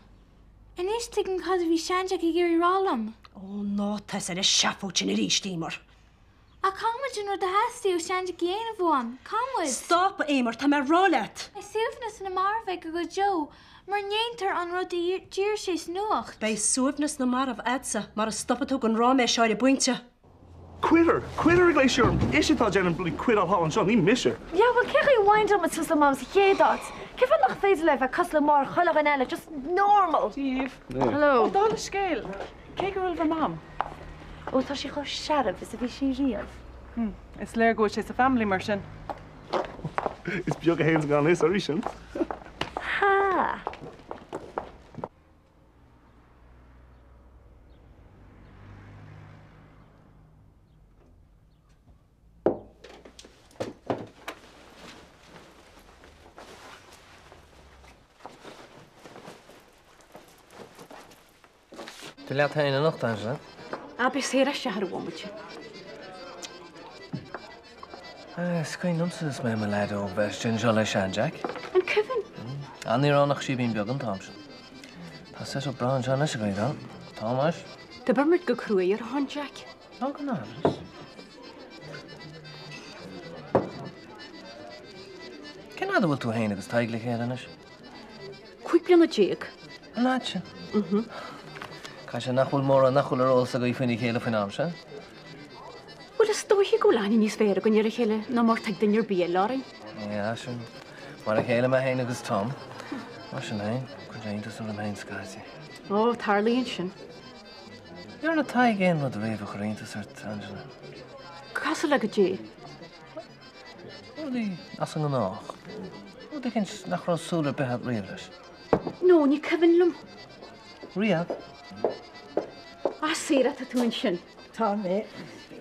Inis tu an cad bhí Seanteach i ggéirí rálam. Ó ná tá sé a seafót in a rístímar. A cámid an rud a heasí ó Seanteach dhéanamh bháin. Cámid. Stop, Émar, tá mar rálet. Is suamhnas na marmhaig go Joe, mar néantar an rud a dír sé nuacht. Bei suamhnas na mar of adsa, mar a stoppa tú an rá me seáir buinte. Quitter ag leis siúr. Is tá déanam blí cuid á an seo, ní misir. Ja, well, ceach í bhaint am sus mam sa chéad. Cefa nach féidir le bheith cos le mór chola an eile, just normal. Steve. Hello. Ó, dála scéil. Cé go bhfuil bhar mam? Ó, tá si chu searad is a bhí sin riamh. Is léir go sé sa family mar sin. Is beag a héans gan is a sin. Ha. Ty leat hain an nacht, Angela? Abis héra se ar bhhamuid. Scain numsas mé me leid ó bheith sin seo le Sean Jack. An Kevin? An níránach sí bín beag an támsin. Tá sé ó brain seán is a gaid an. Támas? Tá barmid go cruí ar hon, Jack. An go náras. Cén ad bhfuil tú hain agus taig le chéad anis? Cuig bliana déag. An láid sin? Ca sé nachhfuil mór a nachhfuil ar ósa go í finnig chéile fin am se? Bhfuil is dóithí go láine níos fér go níar a chéile ná mór teag duinear bí lárain. Ja, sin. Mar a chéile me hain agus Tom. Mar sin hain, chun déantas an am hain scaisi. Ó, tarlaíonn sin. You're na taig éon rud a réomh a choréntas art, Angela. Casa le go dé. Rudí as an gnách. Rudí cinn nach rá súlar behad riamh leis. No, ní Kevin lum. Riamh? Séra a tún sin. Tá mé.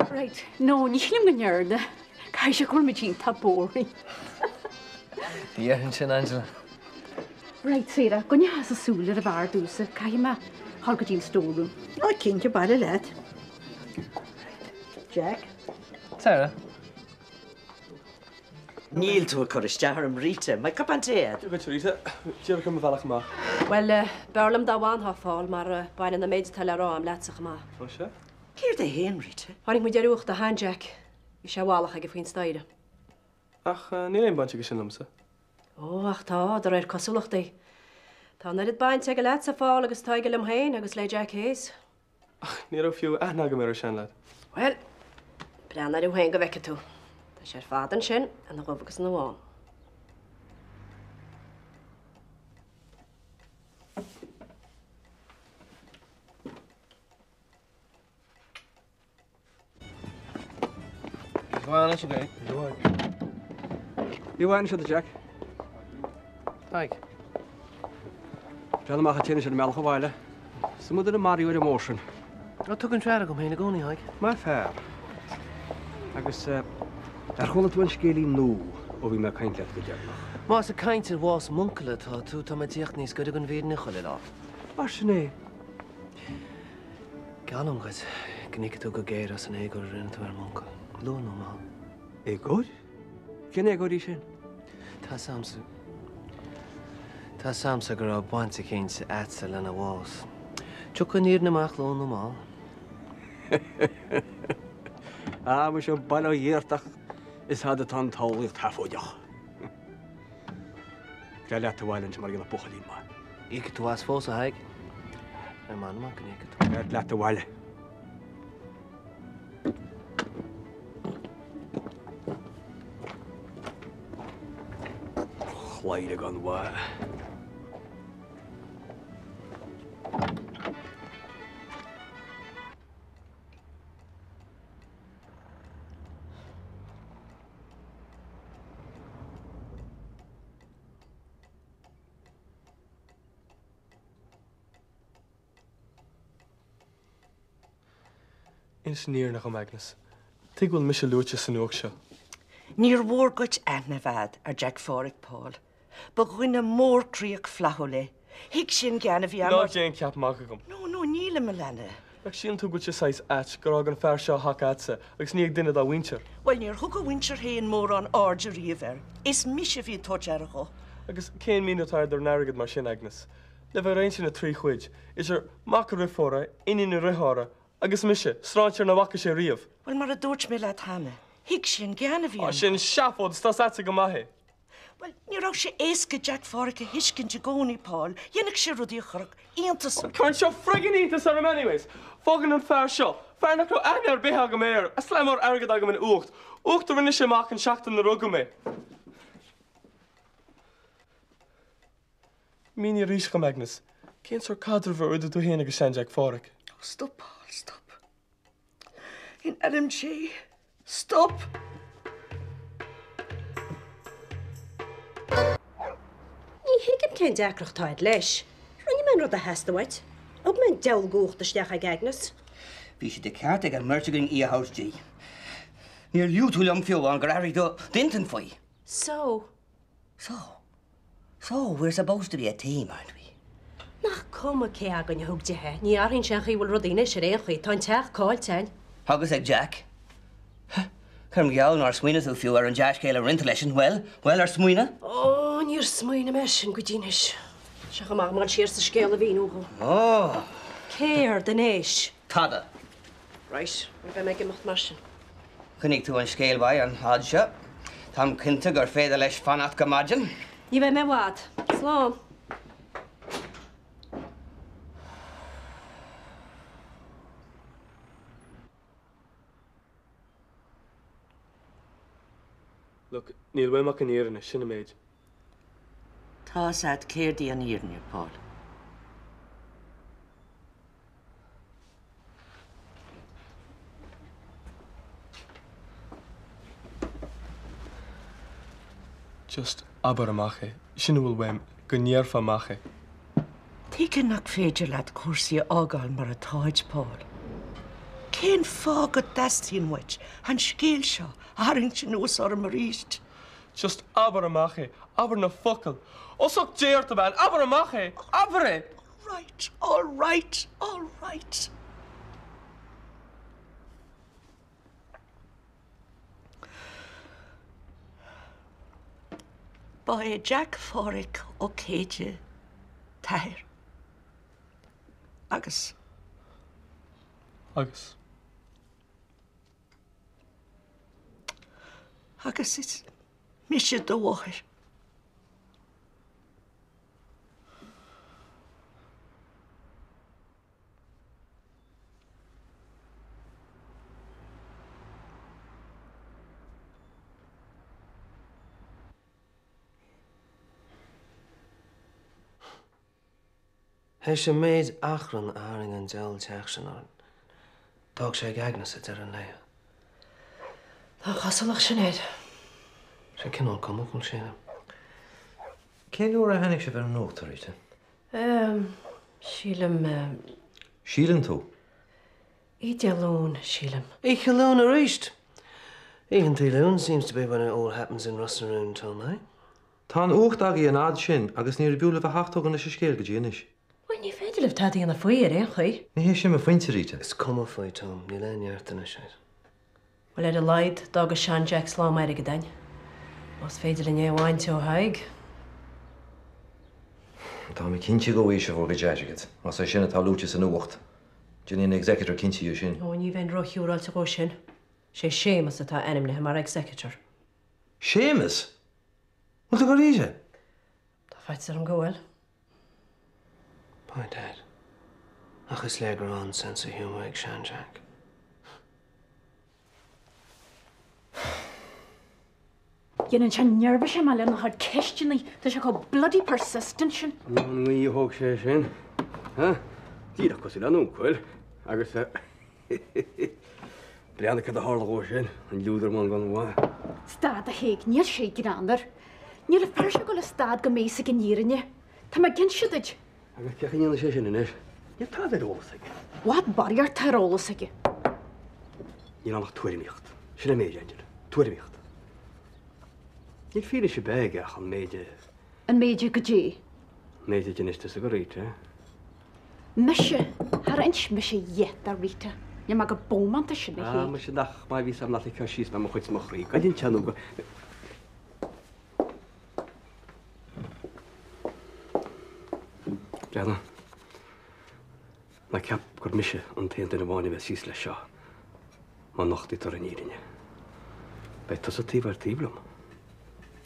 Right, no, ní lim go nearda. Cai sé chuir tín tá bórí. Díhann sin, Angela. Right, Séra, go ne has a súlar a bhar dúsa, cai ma há go dín stórú. Ó, cinnte baile leat. Jack? Sarah? Níl tú a chuiristear am Rita, mai cap an téad. Go Rita, tíar cum bhealach má. Well, bearlam dá bháin há fáil mar bain na méid tal rá am leatach má. Ó sé? Céir de héan, Rita? Hánig mu deúcht a han Jack. Bhí sé bhálach ag faoin staide. Ach, ní éon bante go sin lomsa. Ó, ach tá, dar ar cosúlachtaí. Tá na baint ag leat sa fáil agus taige lim hain agus le Jack Hayes. Ach, ní ó fiú aithna go mar sin leat. Well, breanna rú hain go bheice tú. Tá sé fádan sin an na rofagus na bháin. Bháin sé go. Bí bhhain siad Jack. Taig. Treanna amach tíine sin mecha bhile. Sa muidir na Mario ar emotion. Á tugann treara go héna gcónaí haig. Má fearr. Agus ar chuna túin scélí nó ó bhí me caiint leat go dearnach. Más a caiinte bhás muncala tá tú tá tíocht níos go an bhéad nichoile lá. Mar sinné. Ganamgad, gníic tú go géir as an égur rinne tú ar munca. Lún ó má. Égur? Cin égurí sin? Tá samsa. Tá samsa gur á bainte cén sa atsa lena bhás. Tu go níor naach lún ó má. Mu seo bail dhéirteach is had atá tálaíocht thafóideach. Gle le bhhailinn sem mar gna buchalín má. Íce tú as fós a haig? Ar man má go níce tú. Le bhhaile. Chláide gan bhá. Ins níor nach go Magnus. Tí bhfuil mis luúte san óg seo. Níor mhór goit ana bhd ar Jack Fóric Paul. Ba ghuiine mór tríoch flahole. Hic sin gan a bhí Ná déon ceap má gom. No, níle me lenne. Ag sin tú go sais at gur an fear seo haása agus níag duine a winter. Well, níor thug a winter héon mór an áidir riomhar. Is mis a bhí tótearcha. Agus cén míútáir ar neirigad mar sin Agnes. Le bheith réin sin na trí chuid, is mac rifóra, iní na rithóra, agus mise, sráintear na bhacha sé riamh. Well, mar a dúirt mé le tána. Hic sin gan a bhí. Sin seafód stás atsa go maithe. Well, ní rá sé éasca Jack Fóric a hiiscin de gcónaí Paul, dhéanach sé rudí chorach, íontas. Cairn seo friggin ítas ar anyways. Fógan an fear seo. Fear nach go aine ar bithe go méir, a slemar agad agam in ucht. Ucht a rinne sé mac an seachtain na rugga mé. Míní rís go Magnus. Cén sor cadr bhar uidir tú héana go sin Jack Fóric. Stop, Paul, stop. In LMG, stop. Ní hiigim cén deacrachtáid leis. Rinne men rud a hestahaid. Ob men deil gúchtaisteach ag Agnes. Bhí si de ceart ag an mertegan í a housdí. Níor liú tú leom fiú an gur airí do dintan faoi. So, we're supposed to be a team, aren't we? nach cum a cé agan thugdithe. Ní arrinn sin chi bhfuil rudíine sé réchaí tá teach cáiltein. Agus ag Jack. Chum geall nar smuoine tú fiú ar an deis céile rinta leisin, well ar smuoine? Ó, níor smuoine me sin go dtíis. Se go mar siar sa scéal a bhíúga. Ó. Céir den éis. Tada. Right, bheith me gimacht mar sin. Chnig tú an scéalbhaid an hád seo. Tám cinnte gur féidir leis fanat go maidin. Ní bheith me bhád. Slán. Look, níl bhfuil mac an éireanna sinna méid. Tá sad céirdí an íirnear, Paul. Just aber amachche. Sinna bhfuil bhaim go níarfa amachche. Tíce nach féidir leat cuasaí ágáil mar a táid, Paul. Cén fá go dastíon muid an scéal seo aring sin nuas ar mar ríist. Just aber amachche, aber na focail. Osach déirta bhain, aber amachche, abere! All right. Ba é Jack Fóric ó céide tair. Agus. Agus is mise do bháir. Heis sé méid achran áring an deil teach sin an. Dag sé agnas a ar an leia. Tá chasalach sinnéad. Sé cinál cumachil sinna. Cé leor a hanig sé bhar an nótaríte? Sílam, Sílan tú? I dealún, sílam. Eichelún a reist. Eichan Loon seems to be when it all happens in Rossnaroon, Tom, eh? Tá an ucht agaí an ad sin agus níor buúla bh hachttógan na sé scéal go dtíanais. Well, ní féidir leh tadaí an na fuir, chuí? Ní hé sin a fointeríte. Is cum foioi, Tom. Ní leanartana sé. Well, a leid dagus Sean Jack slá meid go dain. Os féidir le néháin tú haig. Tá mé cinnte go bhí se bhór go deisegad, as é sinna tá lúte san ucht. Dúine executor cinnte sin. Ó, ní bhain roiúráilte go sin. Sé sémas atá enim le mar executor. Sémas? Wat go ríise? Tá feit ar an gohfuil. By Dad. Ach is legar an sense of humour ag Sean Jack. Dhéanann se nearba sé me lena had ceistinaí tá se go bloody persistent sin. Ní thug sé sin. Díach cos leanú chuil agus breanna a hálaá sin an lúidir man gan bhá. Stad a héag níl sé granar. Níl a fer se go le stad go mésa go nírinne. Tá me gin siúid. Agus cechaíanana sé sin inis. Ní tá ólaigh. Wat barir tarólas aige. Ní annach tuairíocht. Sin méid eidir. Tuairíocht. Ní fi sé béige an méide. An méidir go dé. Méide geniste a go réite. Meise har ins me sé dhéet a rite. Je mag go bómanta sin na hé. Me sé dach mai ví sam naí síos me chuit mo chrí. Gaidín teanú go. Breanna. Na ceap gur mise an taon na bháinine bheith síos le seo. Má nachtaí tar an írinne. Beit tas a tíomhar tíblam.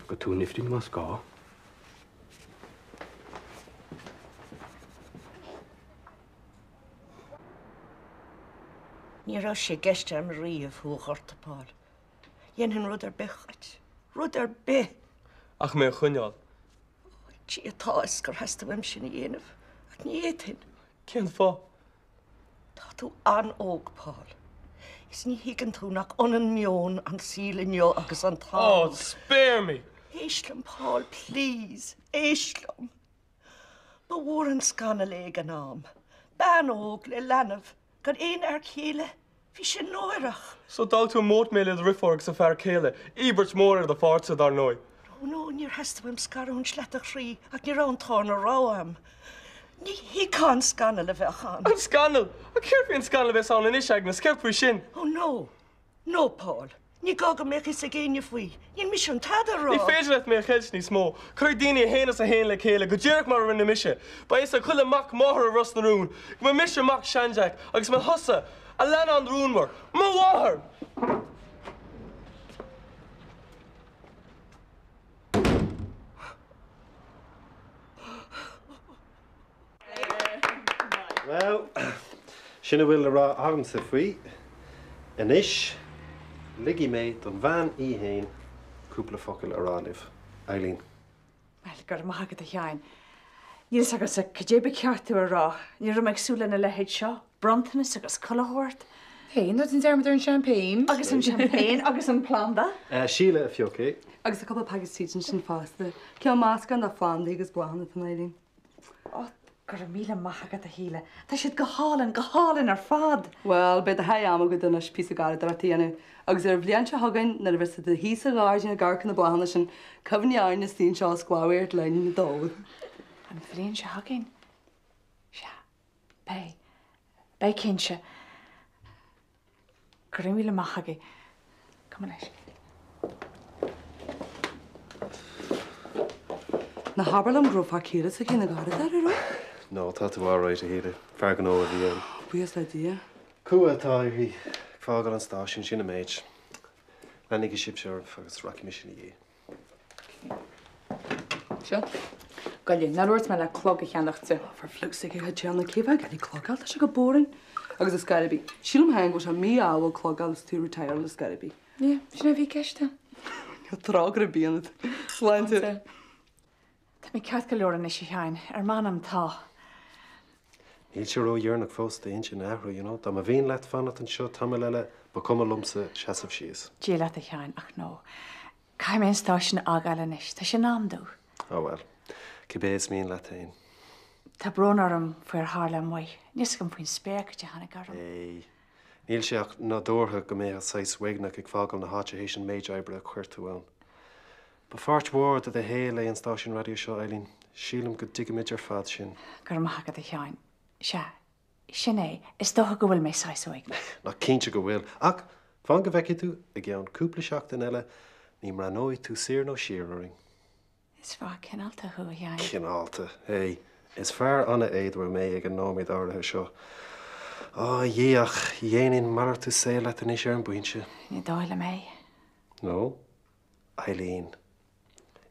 Go tú nifrin mas gá. Ní ra sé geiste am riamh thu chortapáil. Dhéanann rud ar bechait. Rud ar be. Ach mé chuneáil. Tí atáis gur heasta bhaim sin dhéanamh. Ach ní étain. Cén fá? Tá tú an ógpáil. Is ní higann tú nach onan mion an sílaneo agus an tá. Oh, spare me! Éislam, Paul, please. Éislam. Ba bhór an scanna le an am. Ban óg le lenamh. Gan éon ar chéile, hí sin nóirech. So dal tú mót mé le riforg sa fear céile, Ibert mór ar de fása dar nói. No, níor heasta bhaim scarún sleach rí ach ní rán tána ráam. Ní hí cá scanna le bheitchan. An scanal? A céir fé an scanal bheith sána is ag na scepú sin. Oh, no. No, Paul. Ní gaga mé is a géine faoi. Níon mis an tada rá. Ní féidir leit mé cheil ní smó. Chuir daine héanas a héin le chéile, go ddíirech mar rinne mise. Ba is a chuile mac máthar a Rossnaroon. Go me mise mac Sean Jack, agus me hosa a lena an rúnmar. Má bháthar! Well, sinna bhfuil le rá agam sa faoi. Inis, ligí méid don bhean í héin cúpla focail aránih. Eileen. Well, gur maigad a cheáin. Níl agus a cadébe ceartú a rá. Ní rum agsúla na lehéid seo, brontanas agus colahort. Hé, nó an dermad ar an champagne. Agus an champagne, agus an planda. Síle a fiocé. Agus a couple pagastí sin fásta. Ceá másca na fándí agus buhanna tan éidirn. Gur míle maigad a híle. Tá siad go hálan ar fad. Well, beit a haim go duna pí a gar ar tíana. Agus ar bblion se hagann na bhs a hí a gáin a garcan na buhanna sin cohneáin na tín seo scoáir lein na dó. An bhléonn se hagann? Se. Bei cinse. Gur míle maigad. Come leis. Na habarlam grúfá círa a cin na gar ar ro? No, tá tú áráid a héidir. Fergan ó a bhí. Buas le dia. Cua tá hí fágan an stáisiún sinna méid. Lenig i sib seir agus raci sin dhé. Seo? Gailín, na ruirt me le clog a cheannachta. Far flux ag a teanna céfah gailí clogáil tá se go boring. Agus is Scarabí. Sílam hain go se mí áhfuil clogáil tú retire le Scarabí. Ní, sinna bhí ceiste. Trágra bíanad. Sláinte. Tá mé ceart go leor is sé cheáin, ar man am tá. Níl sé ró dhearnach fós de intin ahra, Tá má bhíon leat fannat an seo tamil eile ba cuma lumsa seasamh síos. Dé le a cheáin ach nó. Caiimén stáisisin agáis, Tá sé námdó. Well, cibéis míon le tain. Tá brnarm fuair hála mu. Níos go faoin spéir de hena garm. Níl seach ná dúrtha go mé a 6 wegnach ag fágam na háte hééis an méid ebre a chuirtúáin. Ba fáirt mhór a héla an stáisiún radio seo Eileen, sílam go digamid ar fad sin. Gur maitha a cheáin. Sin é, is dócha go bhfuil mé 6 wegnach. Ná cínte go bhfuil. Ach, fan go bheici tú a gceann cúpla seachtain eile, ní mar nóid tú sir nó siarúing. Is fá cinálta chu cheáin. Cinálta, is fearr anna éadhar mé ag an nóid áirithe seo. Dhéach, dhéanaan mar tú sé le in is ar an buinte. Ní dáile mé. No, Eileen,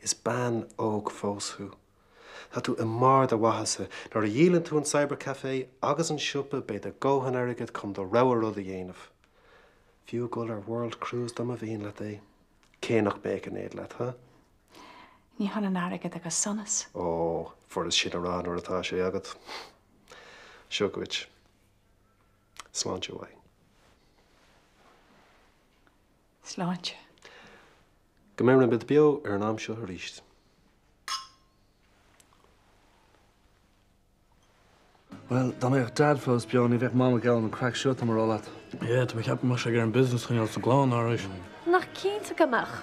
is ban óg fósú. Tá tú I mar de wathasa, nar a dhélann tú an cybercafé agus an siúpa beid a ggóhan airigid chum do rabhar rud a dhéanamh. Fiú gul ar World Cruise dom a bhíon le é. Cénach méid an éad leat, ha? Ní hana airigid agus sonas. For is sin arán or atá sé agad. Siúgwyd. Sláinte bhain. Sláinte. Go mé na bid bio ar an am seo a ríist. Well, dá mé dad fós beáin I bheith máma geall an crack seo am marrálaat. Tá mé ceap mar sé gur an business chuil sa gláán áéis. Nach cínta goach.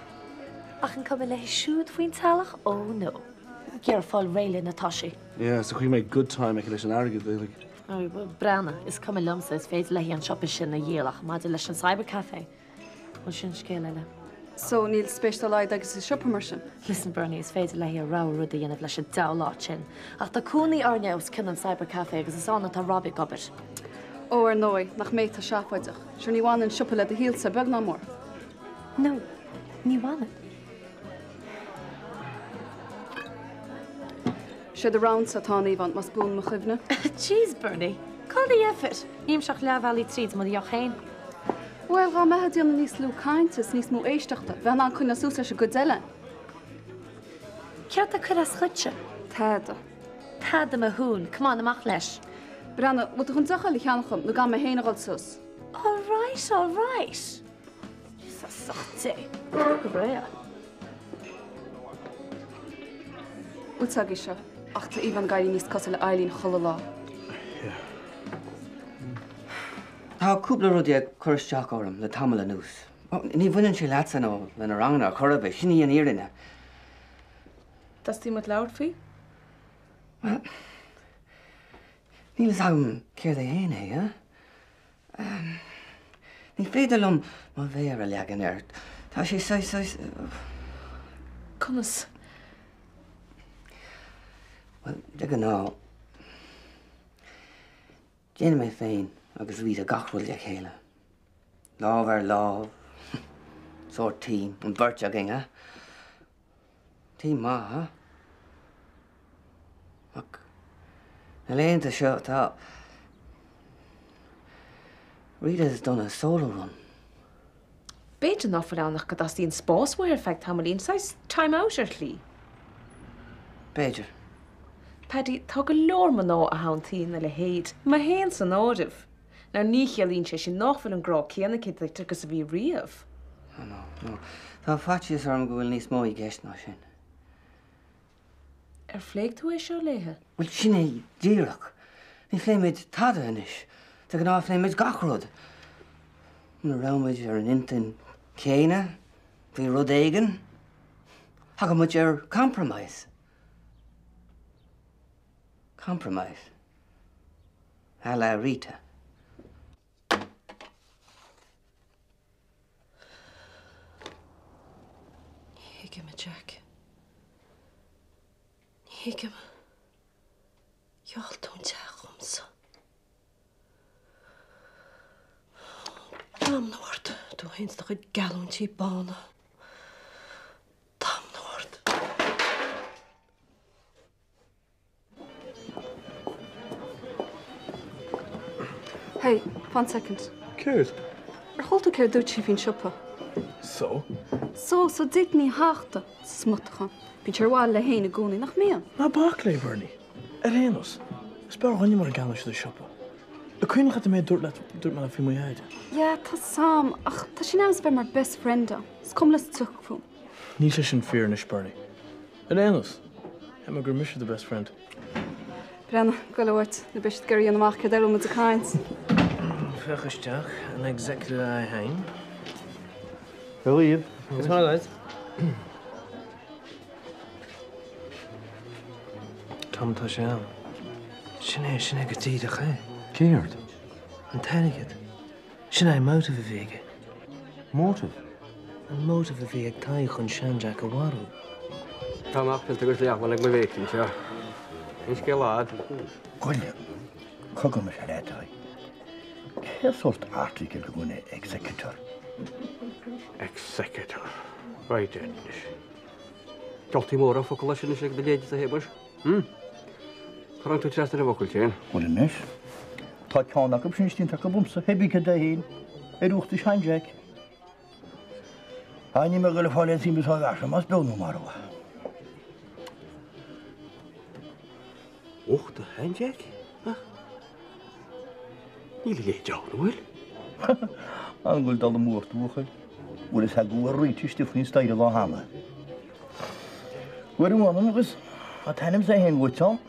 Ach an cumbe le siúd faoin talach ó nó. Gear fáil réile natá sé. So chuí mé good time ag leis an airgid dhéalaigh. Brana is cumbe lumsa is féidir le an sioppa sin na dhéalach má de leis an cybercafé. Bhil sin scéile. So níl spéisialáid agus is sioppa mar sin. Listen, Bernie, is féidir le a rá rud a dhéanamh leis an dá sin. Ach tá cúnaí arneamhs cin an cybercafé agus is anna tá Robbie gobir. Ar nói nach méid tá seaapaideach. Sure ní bháin an sioppa le a híal sa beg ná mór. No, ní bhána. Sé de round sa tánaí bhaint mas bún mo chuimhne? Jeez, Bernie, cádaí effort. Níim seach leabhhaí tríd mo dioch chéin. Well, rá methe díanana níos lú caiintas níos mó éisteachta, bheith an chuna sús leis a go deile. Ceart a chur as chutse? Táda. Táda a hún, cumán amach leis. Brenna, bud chun decha le cheannacham, nó gan me héanaáil sus. All right. Jesus, sochté. Go bréa. Útsaigi seo, ach tá íhan gairí níos cos le Eileen chola lá. Tá cúpla rudí ag chuirteach orm le tamla nús. Ní bhaineann sé leatsan ó lena rangna a chorbe sin í an éirinne. Tas tí mat leabhar faoi? Well, níl am céir a héana, Ní féidir lom má bhéar a leagan air. Tá sé Conas. Well, de go ná. Déana mé féin agus bhí a gachfuil le chéile. Láh ar láh, sór tí an burt a ginge. Tí má, ha? Ach, na léonta seo tá. Rita's done a solo run. Beidir ná annach go as tíon spásfuir feict hamalín sais time out ar lí. Beidir. Paddy, tá go leor man ná a hátíína le héad, má héan san áibh. Ná ní chealín sé sin nachfuil an grá céanna cé agus a bhí riamh. No. Tá fatíos arm go bhfuil níos mó I gceist ná sin. Ar phléig tú é seo léthe? Bhfuil sin é díreach. Ní fléimiid tada inis. Tá go ná fléimiid gachród. Na ramuid ar an intin céine, bhí rud éigen. Tá go muid ar compromise. Compromise. A la Rita. Hiige me, Jack. Hiige me. You'll don't tell him so. Dam Noord, du hins toch het gallontje banen. Dam Noord. Hey, 1 second. Céad? Holta céir dúirt sí hín sioppa. So dit ní háachta smutachan. Bhí tar bháil le héana gúnaí nach míon. Na bach le Bernie. Ar héanos. Spar gan mar gan de sipa. A cuine gaat mé dúir me fi muide. Ja, tá Sam, ach tá sin ams be mar best frienda. Skom les tuch fu. Ní sé sin fear na spurni. An Ennis. He gur mis the best friend. Brenna, gohait, na bist gurí an amach cadel met de kaint. Fechisteach an executive a hain. Believe. Is one of those. Tom tá sé am. Sinné go tíide ché. Céad? An tanigid. Sinné motive a bhíige. Motive? An motive a bhí ag taí chun seanteach a bharú. Táach pil agus leachhain ag bhécinn seo. Is céad. Goile, chugam me sé rétáid. Cé sort article go bhna executor? Executor. Right then. Galtí mór a focail sin is ag beléide a hebas? Corán tú trestar a bhocul sin? Goile nes. Tá ceannach go sin tín go bumsa hebí go hín úchtta seanjack. Aní me go le fáile sí betá gasa mas benú marha. Uchta seanjack? Ní le deáhfuil? An ghfuil dal mórtúchail, bhfuil is go rítíiste faoin staire lá hama. Ghuiir bhhain agus a tanim sé hen bhúteán,